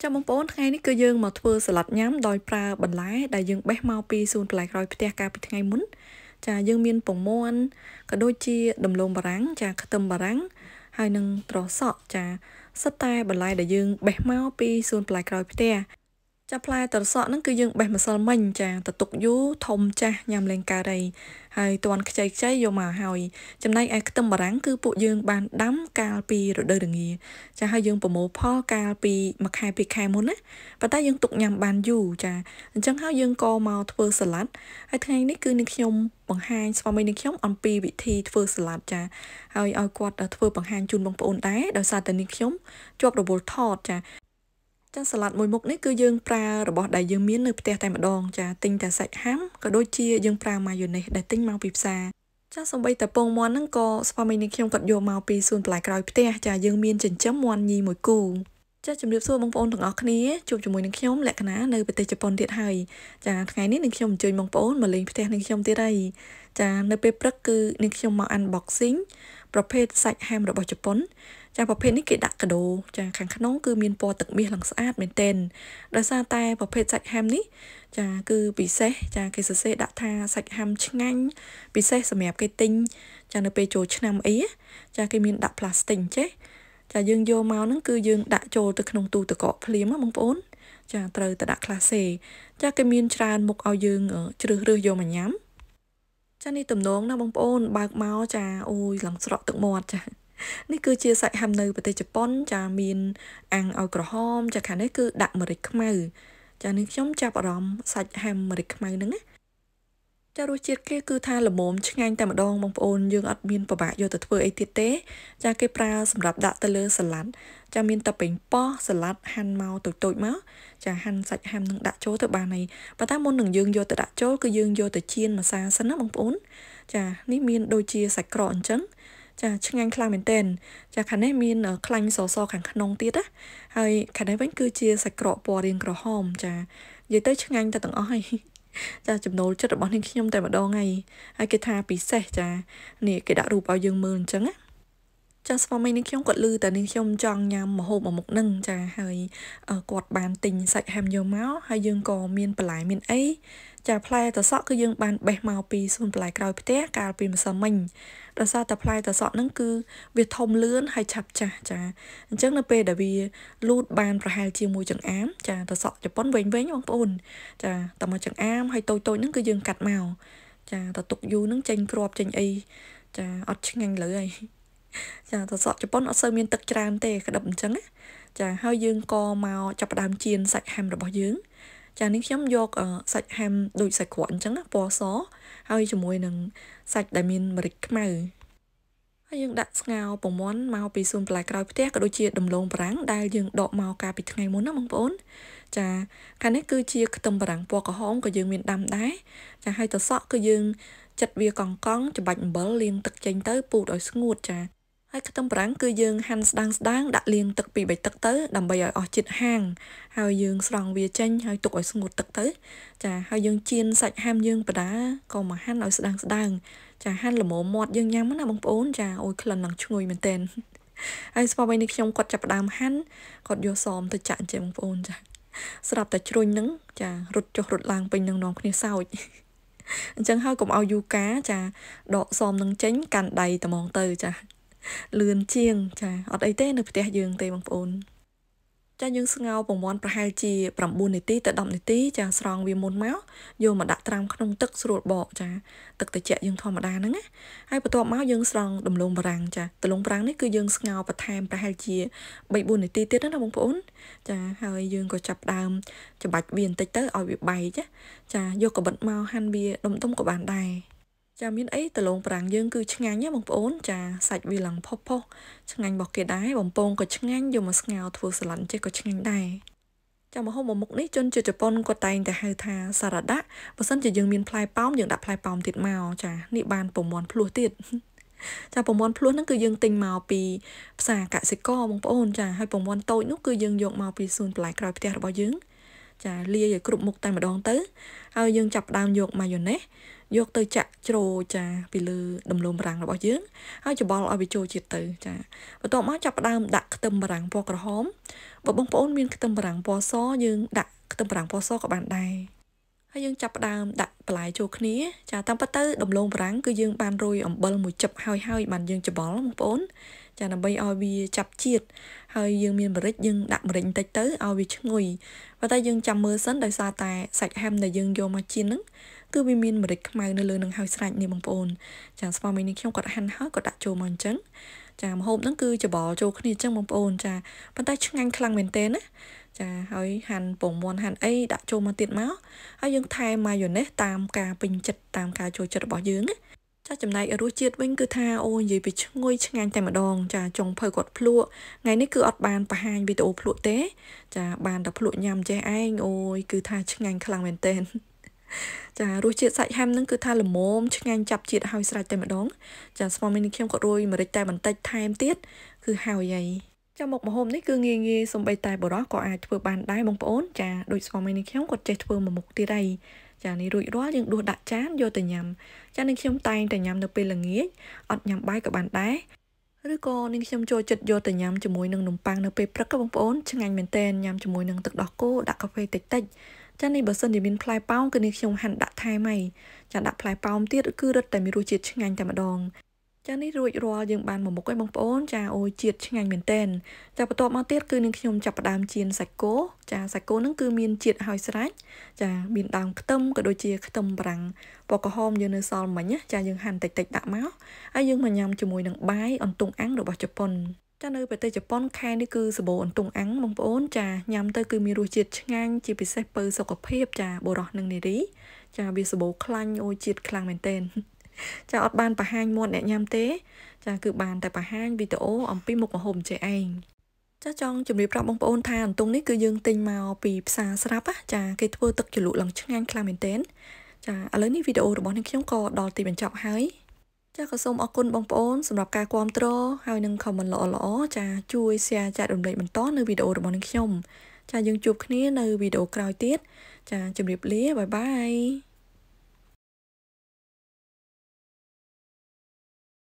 Trong mong bốnថ្ងៃនេះគឺយើងមកធ្វើសាឡាត់ញ៉ាំដោយប្រើបន្លែដែលយើងបេះមកពីសួនបន្លែក្រោយផ្ទះកាលពីថ្ងៃមុនចាយើងមានពងមាន់ក៏ដូចជាដំឡូងបារាំងចាខ្ទឹមបារាំងហើយនឹងត្រសក់ចាសិតតែបន្លែដែលយើងបេះមកពីសួនបន្លែក្រោយផ្ទះចាផ្លែត្រសក់ហ្នឹងគឺយើងបេះម្សិលមិញចាទៅទុកយូរធំចាស់ញ៉ាំលេងកើតអីហើយតន់ខ្ចីយកមកហើយចំណែកឯខ្ទឹមបារាំងគឺពួកយើងបានដាំកាលពីរដូវរងាចាហើយយើងប្រមូលផលកាលពី1ខែ2ខែមុនណាប៉ុន្តែយើងទុកញ៉ាំបានយូរចាអញ្ចឹងហើយយើងក៏មកធ្វើសាឡាត់ហើយថ្ងៃនេះគឺនាងខ្ញុំបង្ហាញស្វាមីនាងខ្ញុំអំពីវិធីធ្វើសាឡាត់ចាហើយឲ្យគាត់ធ្វើបង្ហាញជូនបងប្អូនដែរដោយសារតែនាងខ្ញុំជាប់រវល់ថតចាសាឡាត់មួយមុខនេះគឺយើងប្រើរបស់ដែលយើងមាននៅផ្ទះតែម្ដងចាទិញតែសាច់ហាំក៏ដូចជាយើងប្រើម៉ាយ៉ូណេសដែលទិញមកពីផ្សារចាសម្បីតែពងមាន់ហ្នឹងក៏ស្វាមីនាងខ្ញុំគាត់យកមកពីសួនបន្លែក្រោយផ្ទះចាយើងមានចិញ្ចឹមមាន់ញីមួយគូចាជំរាបសួរបងប្អូនទាំងអស់គ្នាជួបជាមួយនឹងខ្ញុំលក្ខណៈនៅប្រទេសជប៉ុនទៀតហើយចាថ្ងៃនេះនាងខ្ញុំអញ្ជើញបងប្អូនមកលេងផ្ទះនាងខ្ញុំទៀតហើយចានៅពេលព្រឹកគឺនាងខ្ញុំមក unboxing ប្រភេទសាច់ហាំរបស់ជប៉ុនចាប្រភេទនេះគេដាក់កាដូចាខាងក្នុងគឺមានពណ៌ទឹកមាសឡើងស្អាតមែនទែនដោយសារតែប្រភេទសាច់ហាំនេះចាគឺពិសេសចាគេសរសេរដាក់ថាសាច់ហាំឆ្ងាញ់ពិសេសសម្រាប់គេទិញចានៅពេលចូលឆ្នាំអីចាគេមានដាក់ផ្លាស្ទិកចេះចាយើងយកមកហ្នឹងគឺយើងដាក់ចូលទៅក្នុងទូទឹកកកភ្លាមបងប្អូនចាត្រូវតែដាក់ក្លាសេចាគេមានច្រើនមុខឲ្យយើងជ្រើសរើសយកមកញ៉ាំចានេះទំនងណាបងប្អូនបើកមកចាអូយឡើងស្រក់ទឹកមាត់ចានេះគឺជាសាច់ហាំនៅប្រទេសជប៉ុនចាមានអាំងឲ្យក្រហមចាខាងនេះគឺដាក់ម្រេចខ្មៅចានេះខ្ញុំចាប់អារម្មណ៍សាច់ហាំម្រេចខ្មៅហ្នឹងណាចារសជាតិគេគឺថាល្មមឆ្ងាញ់តែម្ដងបងប្អូនយើងអត់មានពិបាកយកទៅធ្វើអីទៀតទេចាគេប្រើសម្រាប់ដាក់ទៅលើសាឡាត់ចាមានតែប៉េងប៉ោះសាឡាត់ហាន់មកតូចៗមកចាហាន់សាច់ហាំនឹងដាក់ចូលទៅបានហើយប៉ុន្តែមុននឹងយើងយកទៅដាក់ចូលគឺយើងយកទៅចៀនម្សៅសិនណាបងប្អូនចានេះមានដូចជាសាច់ក្រកអញ្ចឹងចាឆ្ងាញ់ខ្លាំងមែនទែនចាខាងនេះមានខ្លាញ់សខាងក្នុងទៀតណាហើយខាងនេះវិញគឺជាសាច់ក្រកពណ៌រាងក្រហមចានិយាយទៅឆ្ងាញ់តែទាំងអស់ហើយចាចំណូលចិត្តរបស់នាងខ្ញុំតែម្ដងហើយគេថាពិសេសចានេះគេដាក់រូបឲ្យយើងមើលអញ្ចឹងណាចាស្វាមីនាងខ្ញុំគាត់ឮតែនាងខ្ញុំចង់ញ៉ាំម្ហូបមួយមុខហ្នឹងចាហើយគាត់បានទិញសាច់ហាំយកមកហើយយើងក៏មានបន្លែមានអីចាផ្លែត្រសក់គឺយើងបានបេះមកពីសួនបន្លែក្រោយផ្ទះកាលពីម្សិលមិញដោយសារតែផ្លែត្រសក់ហ្នឹងគឺវាធំលឿនហើយឆាប់ចាស់ចាអញ្ចឹងនៅពេលដែលវាលូតបានប្រហែលជាមួយចង្អាមចាត្រសក់ជប៉ុនវិញបងប្អូនចាតែមកចង្អាមហើយតូចហ្នឹងគឺយើងកាត់មកចាតទុកយូរហ្នឹងចេញគ្រាប់ចេញអីចាអត់ឆ្ងាញ់លើហើយចាត្រសក់ជប៉ុនអត់សូវមានទឹកច្រើនទេក្តឹបអញ្ចឹងណាចាហើយយើងក៏មកចាប់ផ្ដើមចៀនសាច់ហាំរបស់យើងចានេះខ្ញុំយកសាច់ហាំដូចសាច់ក្រកអញ្ចឹងណាពណ៌សហើយជាមួយនឹងសាច់ដែលមានម្រេចខ្មៅហើយយើងដាក់ស្ងោរពងមាន់មកពីសួនបន្លែក្រោយផ្ទះក៏ដូចជាដំឡូងបារាំងដែលយើងដកមកកាលពីថ្ងៃមុនណាបងប្អូនចាខាងនេះគឺជាខ្ទឹមបារាំងពណ៌ក្រហមក៏យើងមានដាំដែរចាហើយត្រសក់គឺយើងចិតវាកង់ច្បាច់អំបិលលាងទឹកចេញទៅពូតឲ្យស្ងួតចាហើយខ្ទឹមបារាំងគឺយើងហាន់ស្ដាងដាក់លាងទឹក2 3ទឹកទៅដើម្បីឲ្យអស់ជាតិហាងហើយយើងស្រង់វាចេញហើយទុកឲ្យស្ងួតទឹកទៅចាហើយយើងចៀនសាច់ហាំយើងបដាក៏មកហាន់ឲ្យស្ដាងចាហាន់ល្មមមាត់យើងញ៉ាំណាបងប្អូនចាអូយក្លិននឹងឈ្ងុយមែនទែនហើយស្វាមីនេះខ្ញុំគាត់ចាប់ផ្ដើមហាន់គាត់យកសមទៅចាក់អញ្ចឹងបងប្អូនចាស្រាប់តែជ្រុញហ្នឹងចារត់ចុះរត់ឡើងពេញនឹងនាំគ្នាសោចអញ្ចឹងហើយកុំឲ្យយូរកាចាដកសមនឹងចេញកាន់ដៃត្មងទៅចាលឿនជាងចាអត់អីទេនៅផ្ទះយើងទេបងប្អូនចាយើងស្ងោរពងមាន់ប្រហែលជា9នាទីទៅ10នាទីចាស្រង់វាមុនមកយកមកដាក់ត្រាំក្នុងទឹកស្រួលបកចាទឹកត្រជាក់យើងធម្មតាហ្នឹងណាហើយបន្ទាប់មកយើងស្រង់ដំឡូងបារាំងចាដំឡូងបារាំងនេះគឺយើងស្ងោរបន្ថែមប្រហែលជា3-4នាទីទៀតណាបងប្អូនចាហើយយើងក៏ចាប់ដើមច្បាច់វាបន្តិចទៅឲ្យវាបែកចាយកកបិតមកហាន់វាដុំក៏បានដែរចាមានអីដំឡូងបារាំងយើងគឺឆ្ងាញ់ណាបងប្អូនចាសាច់វាឡើងផុសឆ្ងាញ់របស់គេដែរបំពងក៏ឆ្ងាញ់យកមកស្ងោរធ្វើសាឡាត់ចេះក៏ឆ្ងាញ់ដែរចាម្ហូបមួយមុខនេះជនជាតិជប៉ុនគាត់តែងតែហៅថាសារ៉ាដាបើសិនជាយើងមានផ្លែប៉ោមយើងដាក់ផ្លែប៉ោមទៀតមកចានេះបានពងមាន់ភ្លោះទៀតចាពងមាន់ភ្លោះហ្នឹងគឺយើងទិញមកពីផ្សារកសិករបងប្អូនចាហើយពងមាន់តូចនោះគឺយើងយកមកពីសួនបន្លែក្រោយផ្ទះរបស់យើង chả lia rồi cụm một tay mà đón tới ao dương chập đam dọc mayonnaise dọc tới chạ trồ chả bị lư đầm lùm răng là bỏ dướng ao cho bò ao bị trồ chìt từ chả và tụi má chập đam đặt tâm răng po cờ hóm và bông bông miên tâm răng po xó dương đặt tâm răng po xó của bạn đây hay dương chập đam đặt lại chỗ khía chả tam bắt tới đầm lùm răng cứ dương ban rồi ẩm bơ một chập hai bàn dương cho bò một bốn chả là bay ao bị chập chiết hơi dương miên bật dương đặt một định tới ao bị ngồi và tay dương chăm mưa sấn đời xa tại sạch ham để dương vô mà chiên nứng cứ bị miên bật mai nơi lừa nâng hơi sạch này bằng bồn chả sao mình không có hành hết có đặt chỗ mòn trắng chả mà hôm nắng cứ cho bỏ chỗ kia trong bằng bồn chả bàn tay chức năng khăn mình tên á chả hơi hành bổng mòn hành ấy đặt chỗ mà tiệt máu hơi dương thay mayonnaise tam cà bình chật tam cà chỗ chật bỏ dương á chắc chấm này ở đôi chiết vinh cứ tha ôi gì bị ngôi ngang tay mà đòn chả trồng phơi quạt plua ngày nay cứ ọt bàn pa hai bị tổ plua té chả bàn đập plua nhầm che anh ôi cứ tha ngang khlang men tên chả đôi chiết sạch ham nâng cứ tha là mồm ngang chập chiết hơi sạch tay mà đón chả sau mình không có đôi mà địch tay bàn tay thay em tiết cứ hào vậy trong một hôm đấy cứ nghe xong bay tay bỏ đó có ai vừa bàn đai bông bóng chả đôi sau mình không có chạy vừa mà một tia đây chả này rủi đó nhưng đua đặt chán vô từ nhầm cho nên không tay từ nhầm được là nghĩa ọt nhầm bay các bạn đá rồi cô nên không cho chật vô từ nhầm cho mùi nâng nồng pang được bếp rất các bông bóng chẳng anh mình tên nhầm cho mùi nâng thực đó cô đặt cà phê tịch tịch cho nên bữa sân thì mình play bao cái nên không hẳn đã thay mày chả đặt play bao tiết cứ rất tại mình rủi chết chẳng anh tại mà đòn cho nên rủi ro dương bàn một cái bông bóng chà ôi chiết chẳng anh mình tên chà bắt đầu tiết cứ nên không chập đam chiên sạch cố chà sạch cố nó cứ miên chiết hơi sạch chà miên đam tâm cái đôi chia tâm bằng bỏ có hôm như nơi sau mà nhá chà dương hành tịch tịch đạm máu ai dương mà nhầm cho mùi nặng bái on tung ăn được vào Japan cho nên về tới Japan khai đi cứ sờ bộ on tung ăn bông bóng chà nhầm tới cứ miên rủi chiết chẳng anh chỉ bị xếp bơ sau có phép chà bộ đỏ nâng này đi chà bị sờ bộ khăn ôi chiết khăn mình tên chả ọt bàn bà hai môn để nhằm tế chả cứ bàn tại bà hai video ông pi một hôm trẻ anh chắc trong chuẩn bịรับbông bông than tung nít cứ dương tinh màu bị xa srap á chả cái thưa tức kiểu lụ lần chức năng làm mình tên chả ở lấy ní video rồi bọn anh không có đòi tìm mình chọn hái chắc có xong ở con bông bông sầmรับca quan tro hai nâng không mình lọ chả chui xe chả đồng lệ mình tó nơi video rồi bọn anh không chả dương chụp kia nơi video cào tiết chả chuẩn bị lý bye bye